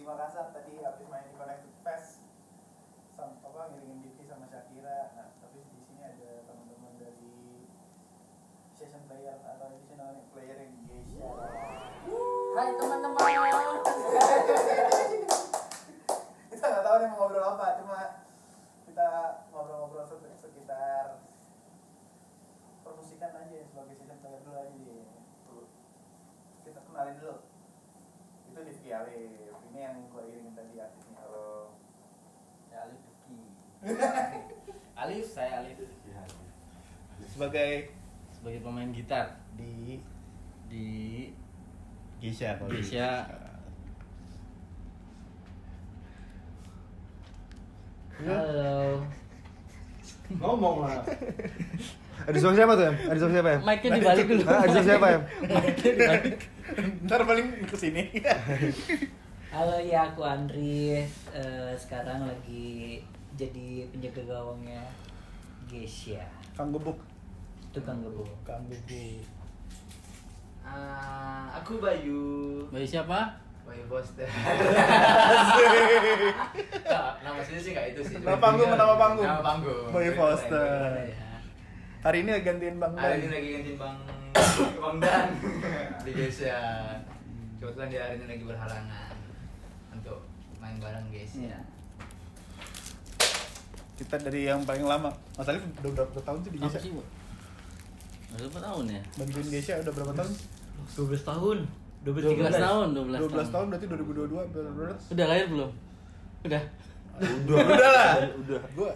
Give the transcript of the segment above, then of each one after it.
Makassar tadi habis main di Connected Fest sama apa ngiringin Diki sama Shakira. Nah, tapi di sini ada teman-teman dari session player atau additional player yang di Geisha. Hai teman-teman. Kita nggak tahu nih mau ngobrol apa, cuma kita ngobrol-ngobrol sekitar permusikan aja sebagai session player dulu aja nih. Kita kenalin dulu. Itu Rifki Alif. Ini yang gue iringin tadi artisnya. Halo. Ya Alif Rifki. Alif, saya Alif. Sebagai Pemain gitar di Geisha. Halo. Ngomong lah. Ada song siapa tuh, Em? Ada song siapa, Em? Mic-nya dibalik dulu. Ada song siapa, Em? Mic-nya dibalik. ntar paling kesini. Halo ya, aku Andri. Sekarang lagi jadi penjaga gawangnya Geisha, Kang Gebuk. tukang gebuk. Kang Gebuk. Aku Bayu. Bayu siapa? Bayu Foster. Nama sini sih nggak itu sih. Nama panggung. Nama panggung. Bayu Foster. Ya. Hari ini gantiin Bang Hari ini Dan. lagi gantiin Bang Dan di Geisha. Kebetulan dia hari ini lagi berhalangan untuk main bareng Geisha. Kita dari yang paling lama. Mas Alif udah berapa tahun sih di Apa Geisha? sih, Bu? Udah berapa tahun ya? Bantuin Geisha udah berapa tahun? 12 tahun. 12 tahun, 12 tahun berarti 2022 benar. Udah lahir belum? Udah. Udah lah. Udah. Gua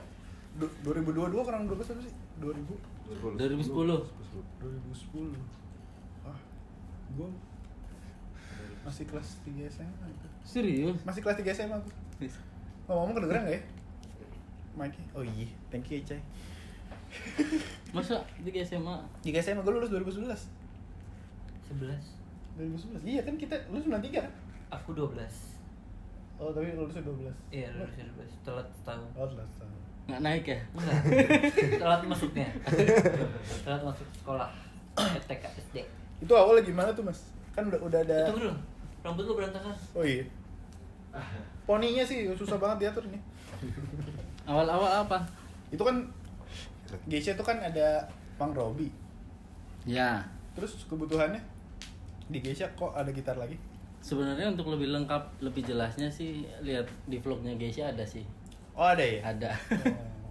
2022 kurang 12 apa sih? 2000 2010. 2010. Ah, gua masih kelas 3 SMA itu. Serius? Masih kelas 3 SMA aku. Ngomong kedengeran enggak ya? Mikey. Oh iya, thank you Cai. Masa di SMA? 3 SMA gua lulus 2011. 11. 2011. Iya kan kita lulus 93 kan? Aku 12. Oh, tapi lulusnya 12. Iya, lulus 12. Telat setahun. Oh, telat tahun. Nggak naik ya? Enggak. Telat masuknya. Telat masuk sekolah. TK SD. Itu awalnya gimana tuh, Mas? Kan udah ada. Tunggu dulu. Rambut lu berantakan. Oh iya. Poninya sih susah banget diatur nih. Awal-awal apa? Itu kan Geisha itu kan ada Bang Robi. Ya, Terus kebutuhannya di Geisha kok ada gitar lagi? sebenarnya untuk lebih lengkap, lebih jelasnya sih lihat di vlognya Geisha ada sih. Oh, ada ya? Ada.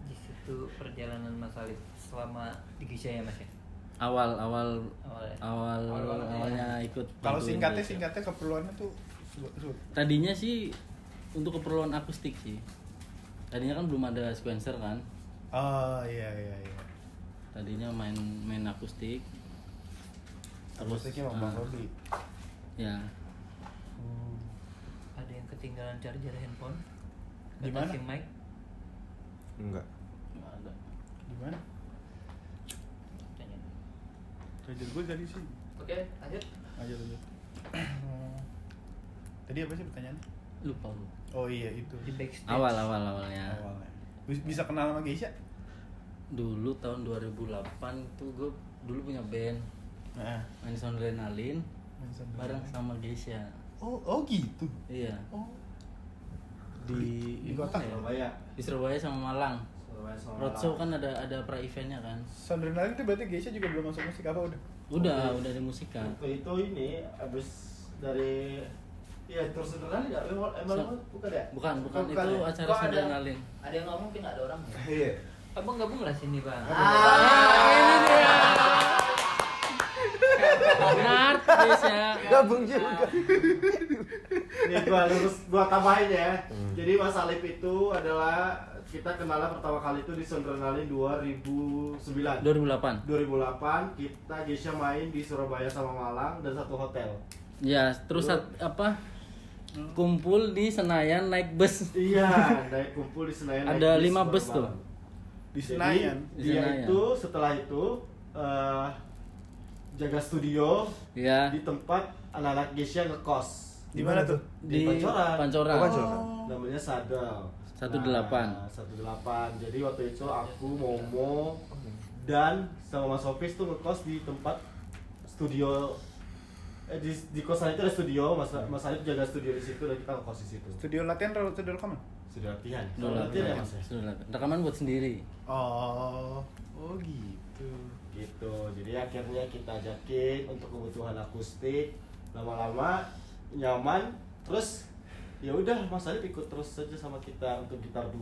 Di situ perjalanan Mas Alif selama di Geisha ya, Mas ya. Awalnya Awalnya. ikut. Kalau bantuin singkatnya Geisha. keperluannya tuh Tadinya sih untuk keperluan akustik sih. Tadinya kan belum ada sequencer kan. Oh, iya. Tadinya main akustik. Akustiknya sama Bang Robi. Ya, Ada yang ketinggalan charger handphone. Di mana? Kasih mic. Enggak. nggak ada. Gimana? Tanya. Charger gue tadi sih. Oke, lanjut. Aja dulu. Tadi apa sih pertanyaannya? Lupa lu. Oh iya itu. Di backstage. Awalnya. Awalnya. Bisa kenal sama Geisha? Dulu tahun 2008 tuh gue dulu punya band Nah, main Sondrenalin bareng sama Geisha. Oh gitu. Iya. Oh. Di kota? mana ya? Surabaya. Di Surabaya sama Malang. Surabaya sama Roadshow kan ada pra eventnya kan. Sondrenalin itu berarti Geisha juga belum masuk musik apa udah? Udah di musika. Waktu itu ini abis dari tour sederhana nggak? Emang bukan ya? Bukan Bukan itu ya? acara Kok ada- Sondrenalin. Ada yang ngomong tapi nggak ada orang. Iya. Abang gabung lah sini, Bang. Ini dia. Benar, Geisha. Gabung juga. Nih gua tambahin ya. Jadi Mas Alif itu adalah kita kenalnya pertama kali itu di Sondrenalin 2009. 2008. 2008 kita Geisha main di Surabaya sama Malang dan satu hotel. Ya, terus kumpul di Senayan naik bus. Iya, naik kumpul di Senayan. Ada naik 5 bus baru tuh. Malang. Di Jadi, Senayan. Di dia Senayan. itu setelah itu jaga studio Ya, di tempat anak-anak Geisha ngekos. Di mana tuh? di Pancoran. Pancoran. Oh, Pancoran. Namanya Sadel. 18. 18. Jadi waktu itu aku, Momo, dan sama Mas Ofis tuh ngekos di tempat studio di kosan itu ada studio, Mas Alif jaga studio di situ dan kita ngekos di situ. Studio latihan atau studio rekaman? Studio latihan. Sudah Latihan ya Mas ya? Sudah latihan. Rekaman buat sendiri. Oh gitu. Gitu. Jadi akhirnya kita ajakin untuk kebutuhan akustik. Lama-lama nyaman, terus ya udah Mas Alif ikut terus saja sama kita untuk gitar 2.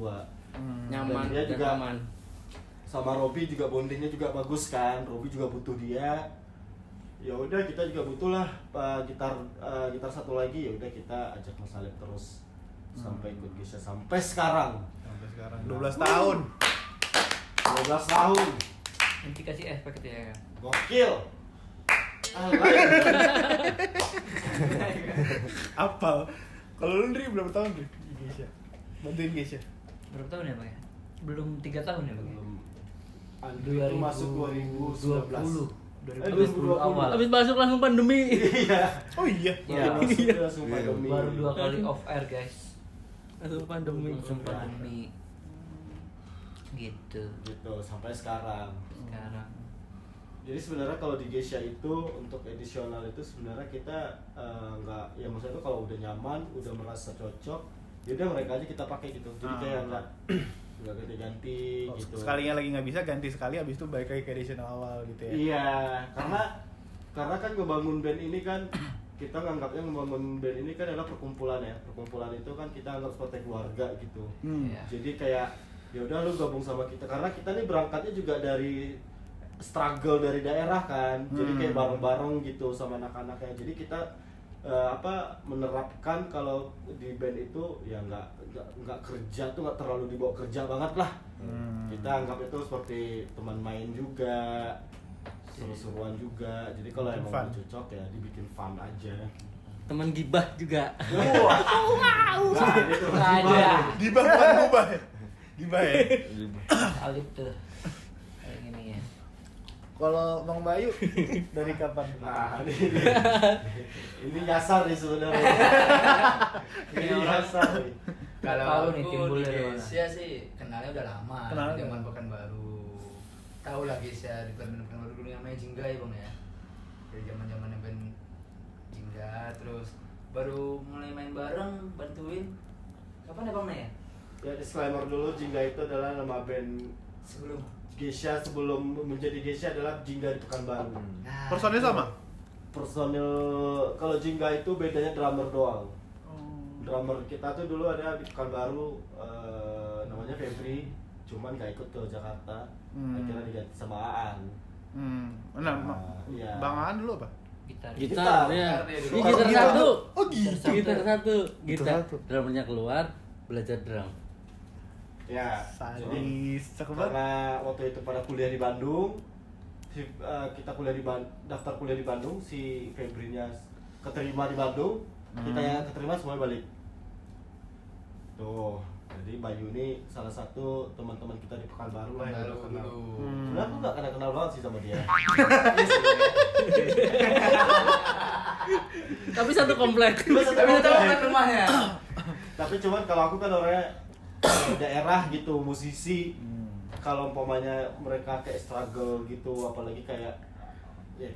Nyaman Dan dia dan juga aman. sama Robi juga bondingnya juga bagus kan. Robi juga butuh dia. Ya udah kita juga butuh lah gitar satu lagi, ya udah kita ajak Mas Alif terus sampai ikut Geisha sampai sekarang. Sampai sekarang 12 tahun. 12 tahun. Nanti kasih efek itu ya. Gokil. Apal. Kalau lu Ndri berapa tahun Ndri di Geisha? Bantuin Geisha. Berapa tahun ya Bang ya? Belum 3 tahun ya Bang ya? Andri itu masuk 2019. 2020 awal. Habis masuk langsung pandemi. Iya. Oh iya. Ya, Masuk langsung pandemi. baru 2 kali off air guys. Langsung pandemi. Langsung pandemi. Gitu. Gitu sampai sekarang. Sekarang. Jadi sebenarnya kalau di Geisha itu untuk edisional itu sebenarnya kita nggak, ya maksudnya itu kalau udah nyaman, udah merasa cocok, yaudah mereka aja kita pakai gitu. Jadi kayak nggak ganti-ganti gitu. Sekalinya lagi nggak bisa ganti sekali, abis itu balik lagi ke edition awal gitu ya. Iya, karena kan ngebangun band ini kan kita nganggapnya ngebangun band ini kan adalah perkumpulan ya. Perkumpulan itu kan kita anggap seperti keluarga gitu. Iya. Jadi kayak ya udah lu gabung sama kita karena kita nih berangkatnya juga dari struggle dari daerah kan. Jadi kayak bareng-bareng gitu sama anak-anaknya. Jadi kita menerapkan kalau di band itu ya nggak kerja tuh nggak terlalu dibawa kerja banget lah. Kita anggap itu seperti teman main juga, seru-seruan juga. Jadi kalau Bikin emang fun. udah cocok ya dibikin fun aja. Teman gibah juga. Nah, itu Ada. Gibah bukan gubah ya? Gibah ya? Alif tuh. Kayak gini ya. Kalau Bang Bayu dari kapan? Nah, ini nyasar nih sebenarnya. Ini nyasar nih. Kalau Tahu nih aku timbul di dari mana. Geisha sih kenalnya udah lama, Kenalnya di zaman udah. Pekanbaru. Tahu lah Geisha di Pekanbaru dulu namanya Jingga ya Bang ya. Dari zaman-zaman band Jingga, terus baru mulai main bareng, bantuin. Kapan ya Bang ya? Ya disclaimer dulu, Jingga itu adalah nama band Sebelum. Geisha sebelum menjadi Geisha adalah Jingga di Pekanbaru. Nah, Personil sama? Personil kalau Jingga itu bedanya drummer doang. Drummer kita tuh dulu ada di Pekanbaru, namanya Febri, cuman gak ikut ke Jakarta. Akhirnya diganti sama Aan. Iya. Bang Aan dulu apa? Gitar. Gitar ya. Gitar dia Ini dulu. gitar Gitar. satu. Oh, gitu. Gitar satu. Gitar Gitar. satu. Drummernya keluar, belajar drum. Ya, jadi Sadis, cakep banget. karena waktu itu pada kuliah di Bandung, kita daftar kuliah di Bandung, si Febrinya keterima di Bandung, kita yang keterima semuanya balik. Tuh, jadi Bayu ini salah satu teman-teman kita di Pekanbaru lah yang Pekanbaru udah kenal. dulu. Sebenarnya aku nggak kenal banget sih sama dia. Tapi satu komplek. Tapi tahu kan rumahnya. Tapi cuman kalau aku kan orangnya daerah gitu, musisi. Kalau umpamanya mereka kayak struggle gitu, apalagi kayak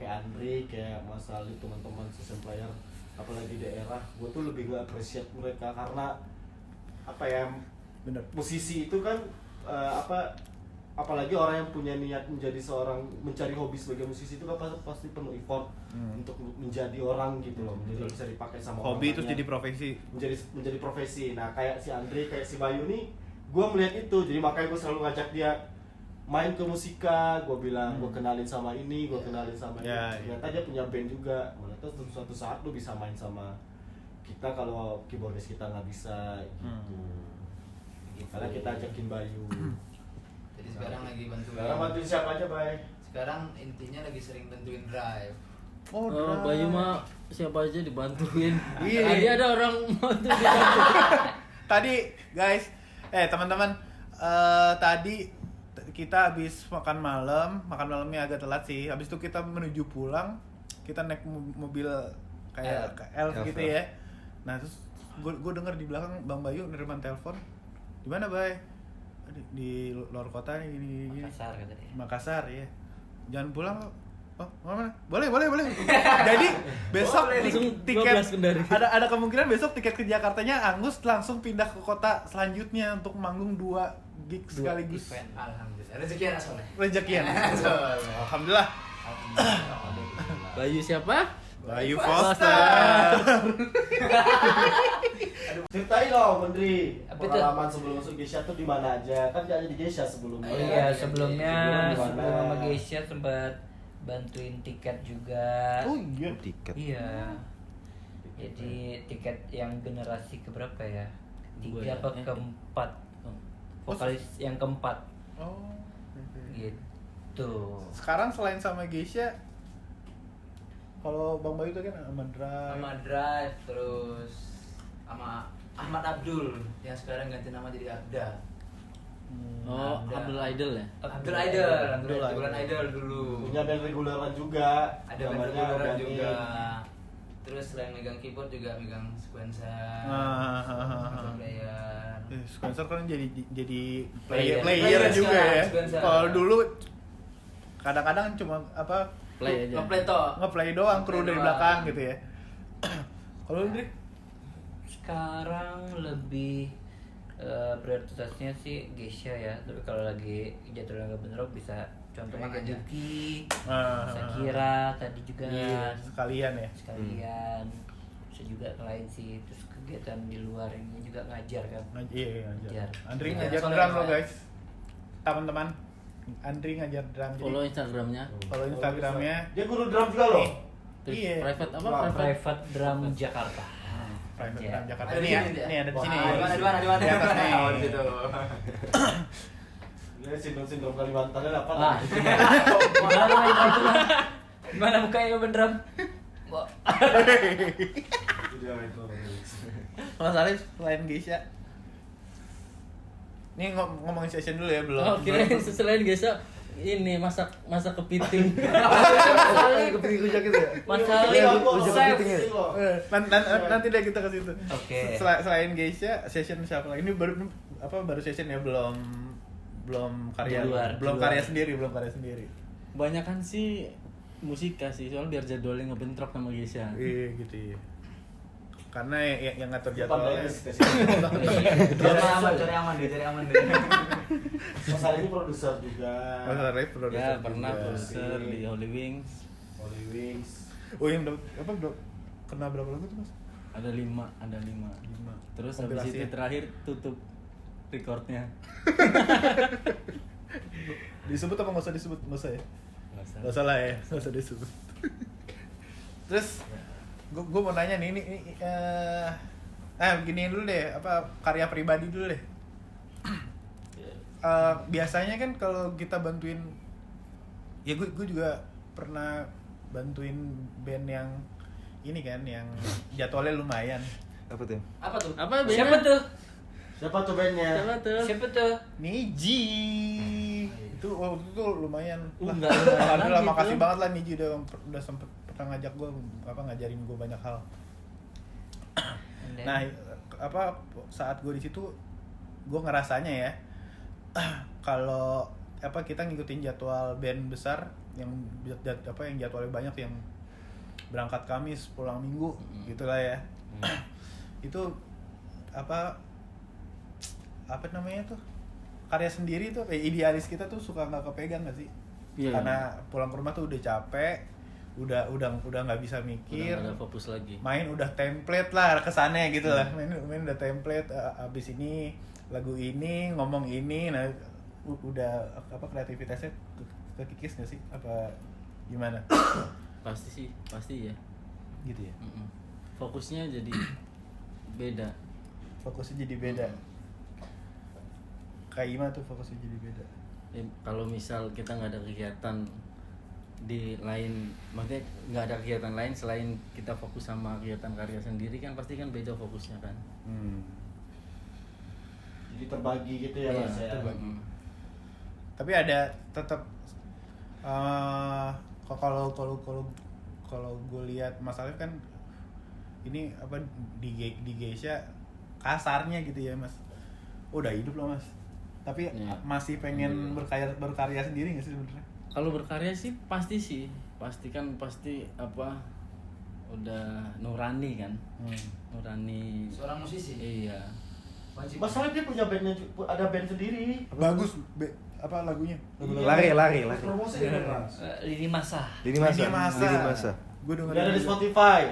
Andri, kayak Mas Ali, teman-teman season player, apalagi daerah, gue tuh lebih gak appreciate mereka karena apa ya, Bener. musisi itu kan apalagi orang yang punya niat menjadi seorang, mencari hobi sebagai musisi itu kan pasti penuh effort untuk menjadi orang gitu loh, menjadi bisa dipakai sama Hobi orang terus banyak. jadi profesi. menjadi profesi. Nah kayak si Andre, kayak si Bayu nih, gue melihat itu, jadi makanya gue selalu ngajak dia main ke musika. Gue bilang gue kenalin sama ini, gue kenalin sama ini. Ya, Ternyata dia punya band juga. Ternyata suatu saat lu bisa main sama kita kalau keyboardis kita nggak bisa gitu. Karena kita ajakin Bayu. Jadi sekarang lagi bantuin. Sekarang bantuin siapa aja, Bay? Sekarang intinya lagi sering bantuin drive. Oh, Oh, Bayu mah siapa aja dibantuin. Iya. Tadi ada orang mau tuh dibantu. Tadi guys, teman-teman, tadi kita habis makan malamnya agak telat sih. Habis itu kita menuju pulang, kita naik mobil kayak elf gitu ya. Nah terus gue denger di belakang Bang Bayu nerima telepon. Di mana Bay? Di luar kota nih, gini. Makassar kata dia. Makassar ya. Jangan pulang Oh, mana? Boleh. Jadi besok Langsung tiket 12 Kendari. ada kemungkinan besok tiket ke Jakartanya Angus langsung pindah ke kota selanjutnya untuk manggung 2 gig sekaligus. event. Alhamdulillah. Rezeki anak soleh. Rezekian. Alhamdulillah. Bayu siapa? Bayu Foster. Foster. Ceritain dong, Menteri. Apa itu? Pengalaman sebelum masuk Geisha tuh di mana aja? Kan dia ada di Geisha sebelumnya. Oh iya, sebelumnya Sebelum di mana? sebelum sama Geisha sempat bantuin tiket juga. Oh iya. Tiket. Iya. Jadi tiket yang generasi keberapa ya? Gua 3 ya. apa keempat? Vokalis yang keempat Oh. gitu. Sekarang selain sama Geisha, kalau Bang Bayu tuh kan sama Drive. Sama Drive terus sama Ahmad Abdul yang sekarang ganti nama jadi Abda. Oh, Ada. Abdul Idol ya? Abdul Idol, Abdul bulan Idol. Idol dulu. Punya band reguleran juga. Ada band namanya reguleran Organik. juga. Terus selain megang keyboard juga megang sequencer, Ah. player. Sequencer kan jadi Player. player juga sekarang, ya. sequencer. Kalau dulu kadang-kadang cuma apa Play aja. Ngeplay toh. nge-play doang, kru Nge-play dari doang. belakang gitu ya. Kalau lu Dri? Sekarang lebih prioritasnya sih Geisha ya. Tapi kalau lagi jadwalnya nggak bener bisa contohnya Emang kayak aja. Duki, Ah. Sakira tadi juga Iya, sekalian ya. sekalian. Bisa juga lain sih. Terus kegiatan di luar ini juga ngajar kan. Iya, ngajar. Ngajar. Andri Iya, ngajar soalnya drum apa lo ya? guys. Teman-teman, Andri ngajar drum. Jadi Follow Instagramnya. follow Instagramnya. Dia guru drum juga loh. Terus Iya. private apa? Wah, Private Drum Jakarta. Private Iya. drum Jakarta. Ada di Ini ya, sini, dia. nih ada di sini. Wah, di mana? Di atas nih. Oh, di situ. Dia sindrom Kalimantannya dapat. Wah, gimana mukanya Ben Drum? Wah. Mas Alif selain Geisha. Ini ngomongin session dulu ya, belum. Oh, kirain selain Geisha ini masak kepiting. Kepiting rujak gitu ya? Mas Iya, Alif, gua chef. kepiting ya. Nanti deh kita ke situ. Oke. Selain Geisha, session siapa lagi? Ini baru session ya, belum karya. Di luar, belum di luar. karya sendiri. Banyakan sih musika sih, soalnya biar jadwalnya ngebentrok sama Geisha. Iya gitu ya. Karena yang ngatur Pandai jadwalnya. Cari aman deh. Mas Ali ini produser juga. Mas Alif produser Ya, pernah juga. poster di Holy Wings. Holy Wings. Oh yang kena berapa lagu tuh Mas? Ada 5. 5. Terus Kompilasi habis itu ya? terakhir tutup recordnya. Disebut apa nggak usah disebut? Nggak usah ya? Nggak usah. Nggak usah lah ya, nggak usah disebut. Terus gue mau nanya nih, gini dulu deh, apa karya pribadi dulu deh. Biasanya kan kalau kita bantuin, ya gue juga pernah bantuin band yang ini kan, yang jadwalnya lumayan. Apa tuh? Apa tuh? Apa Siapa tuh? Siapa tuh bandnya? Siapa tuh? Siapa tuh? Niji itu waktu itu lumayan lah. Enggak, Alhamdulillah gitu. makasih banget lah Niji udah sempet pernah ngajak gue ngajarin gue banyak hal. Nah saat gue di situ gue ngerasanya ya kalau kita ngikutin jadwal band besar yang jadwalnya banyak, yang berangkat Kamis pulang Minggu gitulah ya. Itu apa namanya tuh, karya sendiri tuh idealis kita tuh suka nggak kepegang nggak sih? Iya. Karena pulang ke rumah tuh udah capek, udah nggak bisa mikir, Udah nggak ada fokus lagi. main udah template lah kesannya gitu lah, main udah template, abis ini lagu ini ngomong ini, nah udah kreativitasnya kekikis nggak sih, apa gimana? Pasti ya. Gitu ya, Fokusnya jadi beda. fokusnya jadi beda. Kayak gimana tuh fokusnya jadi beda? Kalau misal kita nggak ada kegiatan di lain, maksudnya nggak ada kegiatan lain selain kita fokus sama kegiatan karya sendiri, kan pasti kan beda fokusnya kan. Jadi terbagi gitu ya Mas ya. terbagi. Tapi ada tetap kalau gue lihat Mas Alif kan ini apa di Geisha kasarnya gitu ya Mas, udah hidup loh Mas, tapi Iya. masih pengen berkarya sendiri nggak sih sebenarnya? Kalau berkarya sih pasti apa udah nurani kan. Nurani. Seorang musisi. Iya. Wajib. Mas Alif dia punya bandnya, ada band sendiri. Bagus apa lagunya? Lari. Promosi dong Mas. Lini masa. Lini masa. Gue Udah dengerin ada di juga. Spotify.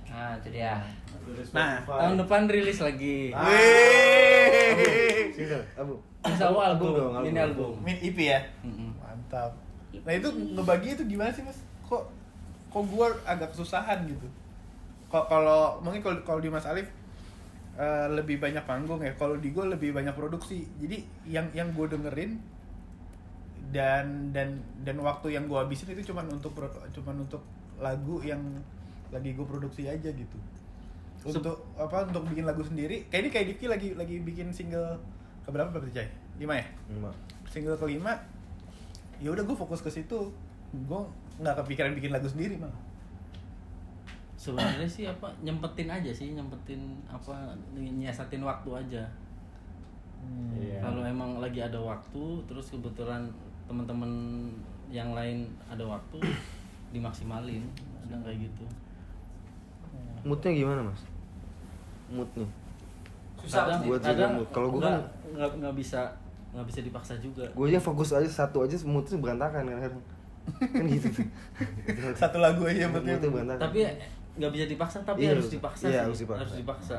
Nah, itu dia. Ada di Nah, Spotify. Tahun depan rilis lagi. Wih. Single, album. Insya Allah album. dong, Ini album. Min EP ya. Mm-mm. Mantap. Nah itu ngebagi itu gimana sih Mas? Kok gue agak kesusahan gitu. Kalau mungkin kalau di Mas Alif lebih banyak panggung ya. Kalau di gue lebih banyak produksi. Jadi yang gue dengerin dan waktu yang gue habisin itu cuman untuk lagu yang lagi gue produksi aja gitu. Untuk bikin lagu sendiri. Kayak Diki lagi bikin single keberapa berarti Cai? 5 ya? 5. Single kelima. Ya udah gue fokus ke situ. Gue nggak kepikiran bikin lagu sendiri malah. Sebenarnya sih nyempetin nyiasatin waktu aja. Iya. Kalau emang lagi ada waktu, terus kebetulan teman-teman yang lain ada waktu, dimaksimalin. Ada kayak gitu. Moodnya gimana mas? Moodnya? Susah buat jaga mood. Kalau gua kan nggak bisa dipaksa juga. gue aja fokus aja satu aja moodnya berantakan kadang-kadang. Kan gitu tuh. Satu lagu aja Moodnya berantakan. Tapi nggak bisa dipaksa, tapi Iya, harus dipaksa iya, sih. harus dipaksa.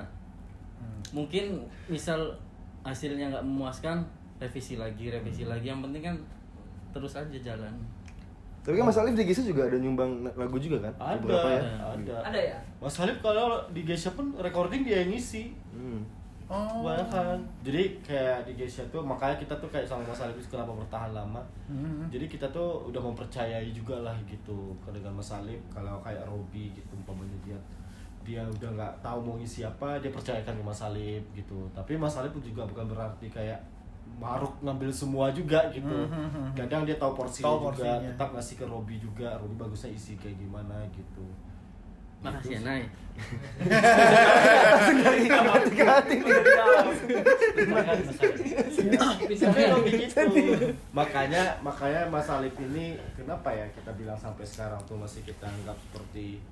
Mungkin misal hasilnya nggak memuaskan, revisi lagi. Yang penting kan terus aja jalan. Tapi kan Mas Alif di Geisha juga ada nyumbang lagu juga kan? Beberapa ya? Ada ya? Mas Alif kalau di Geisha pun recording dia yang ngisi. Oh. Banyak kan. Jadi kayak di Geisha tuh makanya kita tuh kayak sama Mas Alif itu kenapa bertahan lama. Jadi kita tuh udah mempercayai juga lah gitu dengan Mas Alif. Kalau kayak Robby gitu umpamanya dia udah nggak tahu mau ngisi apa, dia percayakan ke Mas Alif gitu. Tapi Mas Alif juga bukan berarti kayak maruk ngambil semua juga gitu. Kadang dia tahu porsinya juga, tetap ngasih ke Robby juga. Robby bagusnya isi kayak gimana gitu. Makasih ya Nay. Tapi Robby gitu. Makanya Mas Alif ini kenapa ya kita bilang sampai sekarang tuh masih kita anggap seperti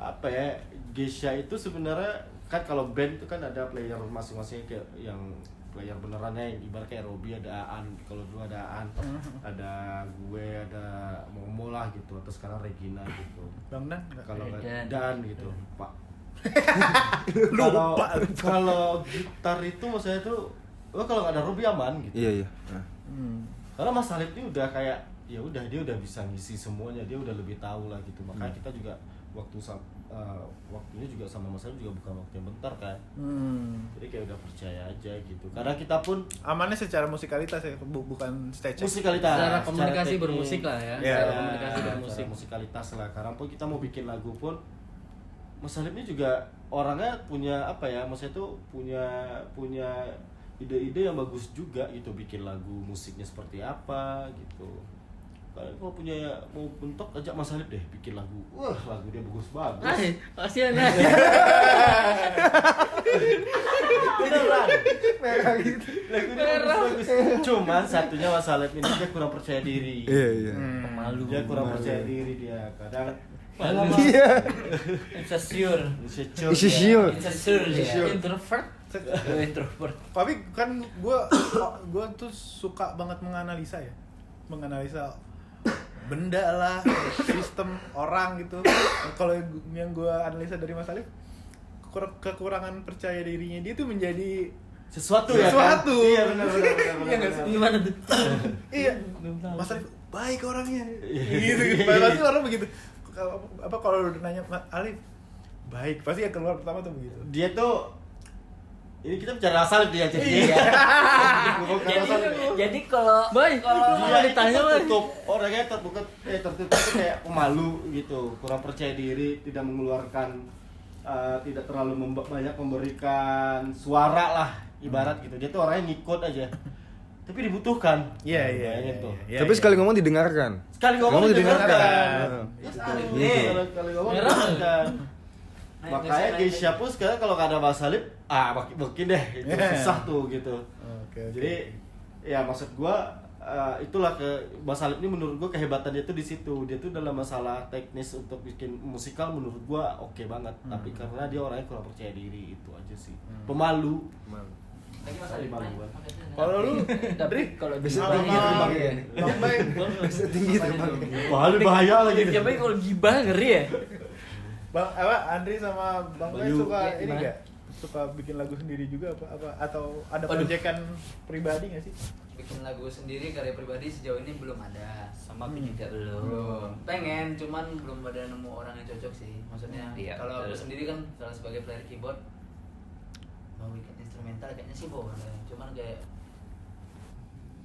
apa ya, Geisha itu sebenarnya kan kalau band itu kan ada player masing-masing kayak yang player benerannya, ibarat kayak Robby ada Aan, kalau dulu ada Aan, ada gue, ada Momo lah gitu, atau sekarang Regina gitu. Bang Dan? Kalau Dan. Dan gitu, Pak. Lupa. Kalau gitar itu maksudnya tuh, kalau nggak ada Robby aman gitu. Iya. Karena Mas Alif ini udah kayak ya udah dia udah bisa ngisi semuanya, dia udah lebih tahu lah gitu. Makanya kita juga waktunya juga sama Mas Alif juga bukan waktu yang bentar kan. Jadi kayak udah percaya aja gitu. Karena kita pun Amannya secara musikalitas ya, bukan stage. musikalitas, Secara komunikasi teknik. bermusik lah ya. Iya. Secara komunikasi Secara bermusik. musikalitas lah. Karena pun kita mau bikin lagu pun Mas Alif ini juga orangnya punya apa ya, maksudnya tuh punya ide-ide yang bagus juga gitu, bikin lagu musiknya seperti apa gitu. Kalau mau bentuk ajak Mas Alif deh bikin lagu. Wah, lagu dia bagus-bagus. Ay, kasihan Nay. Beneran. Merah gitu. Lagu dia bagus-bagus. Cuman satunya Mas Alif ini dia kurang percaya diri. Iya. Malu. Dia kurang percaya diri dia. Kadang Iya. Insecure. Insecure. Insecure dia. Introvert. Introvert. Tapi kan gue tuh suka banget menganalisa benda lah, sistem orang gitu. Kalau yang gue analisa dari Mas Alif, kekurangan percaya dirinya dia tuh menjadi sesuatu ya kan? Iya benar. Iya nggak sih? Gimana tuh? Iya. Mas Alif baik orangnya. Gitu. Pasti orang begitu. Kalau udah nanya Mas Alif baik, pasti yang keluar pertama tuh begitu. Dia tuh ini kita bicara asal dia jadi. Jadi kalau Boy, Dia ditanya Boy. tertutup, orangnya tertutup tuh kayak pemalu gitu, kurang percaya diri, tidak mengeluarkan, tidak terlalu banyak memberikan suara lah, ibarat gitu. Dia tuh orangnya ngikut aja, tapi dibutuhkan. Iya. Bayangin tuh. Iya, Tapi iya. sekali ngomong didengarkan. Sekali ngomong didengarkan. Gitu. Sekali ngomong didengarkan. Makanya Geisha pun sekarang kalau nggak ada Mas Alif, mungkin deh itu susah tuh gitu. Oke. Jadi ya maksud gua itulah Bang Salib ini menurut gua kehebatan dia tuh di situ. Dia tuh dalam masalah teknis untuk bikin musikal menurut gua oke banget. Tapi karena dia orangnya kurang percaya diri, itu aja sih. Pemalu. Lagi Mas Alif main. Kalau lu, Tapi Dri, kalau Bisa gibah tinggi terbang ya. Bang Bay, Bisa tinggi terbang. Wah, lebih bahaya lagi. Ya Bay kalau gibah ngeri ya. Bang Andri sama Bang Bay Bayu. suka Ya, ini gimana? nggak? Suka bikin lagu sendiri juga apa atau ada Waduh. proyekan pribadi nggak sih? Bikin lagu sendiri karya pribadi sejauh ini belum ada. Sama aku juga belum. Belum. Pengen, cuman belum ada nemu orang yang cocok sih. Maksudnya Iya, kalau aku betul. sendiri kan kalau sebagai player keyboard mau bikin instrumental kayaknya sih boleh. Cuman kayak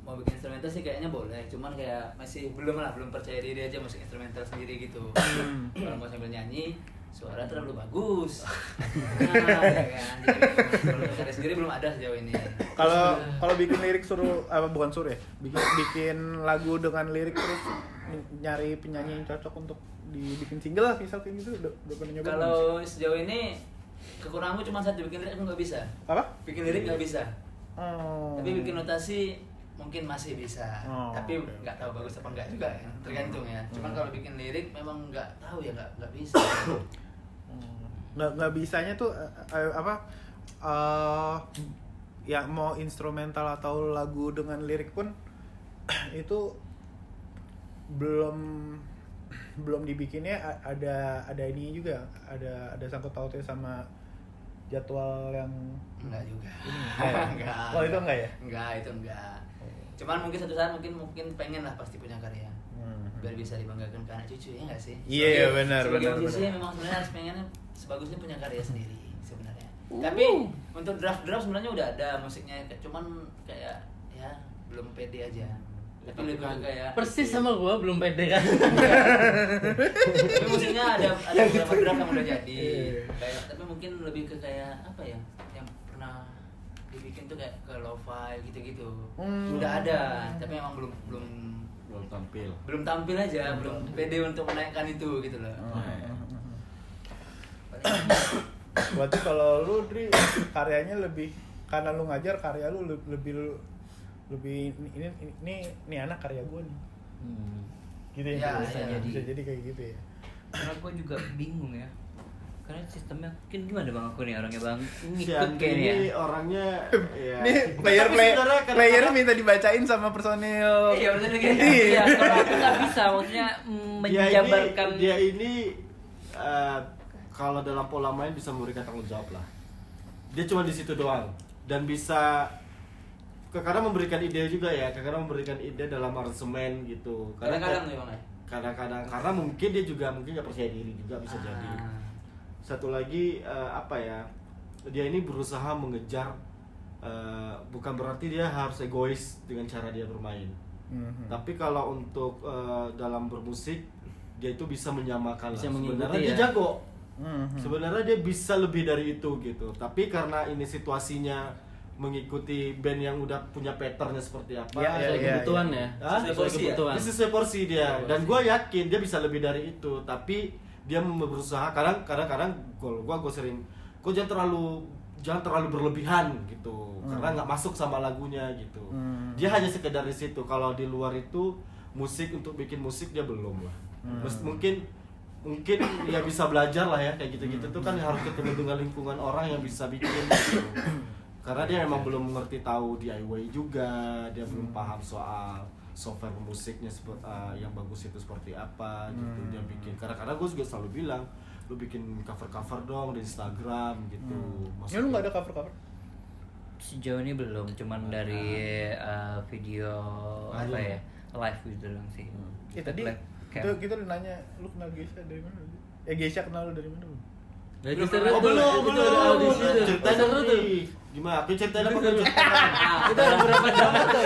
mau bikin instrumental sih kayaknya boleh. Cuman kayak masih belum percaya diri aja musik instrumental sendiri gitu. Kalau mau sambil nyanyi suara terlalu bagus. Nah, ya kan. Jadi kalau karya sendiri belum ada sejauh ini. Kalau bikin lirik suruh apa bukan suruh ya? Bikin lagu dengan lirik terus nyari penyanyi yang cocok untuk dibikin single lah misal kayak gitu udah pernah nyoba belum sih? Kalau sejauh ini kekuranganku cuma satu, bikin lirik aku nggak bisa. Apa? Bikin lirik nggak bisa. Oh. Tapi bikin notasi mungkin masih bisa. Oh, Tapi oke. nggak tahu bagus apa enggak juga ya. Tergantung ya. Cuman kalau bikin lirik memang nggak tahu ya, nggak bisa. nggak bisanya tuh ya mau instrumental atau lagu dengan lirik pun itu belum dibikinnya ada ini juga ada sangkut pautnya sama jadwal yang Enggak juga. Enggak. Oh, itu enggak ya? Enggak, itu enggak. Cuman mungkin satu saat mungkin pengen lah pasti punya karya. Biar bisa dibanggakan ke anak cucu, ya enggak sih? Iya, Sebagai- benar, sebagai benar, musisi benar. memang sebenarnya harus pengennya sebagusnya punya karya sendiri sebenarnya. Tapi untuk draft sebenarnya udah ada musiknya, cuman kayak ya belum pede aja. Tapi lebih ke kayak Persis sama gua belum pede kan. tapi musiknya ada beberapa draft yang udah jadi. Kayak tapi mungkin lebih ke kayak apa ya? Yang pernah dibikin tuh kayak ke lo-fi gitu-gitu. Udah ada, tapi memang belum tampil aja, belum pede untuk menaikkan itu gitu loh. Berarti kalau lu Dri karyanya lebih karena lu ngajar karya lu lebih ini anak karya gue nih. Gitu Ya, bisa, ya. bisa jadi kayak gitu ya. Karena gue juga bingung ya. Karena sistemnya mungkin gimana bang aku nih orangnya bang Si ngikut Andri kayaknya. ini orangnya ya. Ini Tapi sebenarnya kadang-kadang- player minta dibacain sama personil. Iya, betul kayak Iya, kalau aku nggak bisa, maksudnya menjabarkan. dia ini kalau dalam pola main bisa memberikan tanggung jawab lah. Dia cuma di situ doang dan bisa kadang memberikan ide juga ya, kadang memberikan ide dalam aransemen gitu. Kadang-kadang nih bang. Kadang-kadang karena mungkin dia juga mungkin nggak percaya diri juga bisa jadi. Satu lagi apa ya, dia ini berusaha mengejar bukan berarti dia harus egois dengan cara dia bermain. Tapi kalau untuk dalam bermusik dia itu bisa menyamakan Bisa lah. mengikuti Sebenarnya dia ya. jago. Sebenarnya dia bisa lebih dari itu gitu. Tapi karena ini situasinya mengikuti band yang udah punya patternnya seperti apa, Iya, Sesuai iya, kebutuhan iya. ya. Hah? Sesuai kebutuhan. Dia sesuai porsi dia. Dan gue yakin dia bisa lebih dari itu. Tapi dia berusaha kadang-kadang gue sering jangan terlalu berlebihan gitu. Karena nggak masuk sama lagunya gitu. Dia hanya sekedar di situ. Kalau di luar itu musik untuk bikin musik dia belum lah. Mungkin ya bisa belajar lah ya kayak gitu-gitu tuh kan harus ketemu dengan lingkungan orang yang bisa bikin gitu. Karena dia memang belum mengerti tahu DIY juga, dia belum paham soal software musiknya yang bagus itu seperti apa gitu. Dia bikin karena gue juga selalu bilang lu bikin cover dong di Instagram gitu. Ya lu nggak ada cover? Sejauh ini belum, cuman dari video apa ya live gitu dong sih. Tadi Live cam. kita udah nanya lu kenal Geisha dari mana? Geisha kenal lu dari mana? Lagi seru Oh tuh. belum, Itu ada audisi tuh. Ceritain Seru dong tuh. nih. Gimana? Aku ceritain apa? Seru. Itu ada beberapa drummer tuh.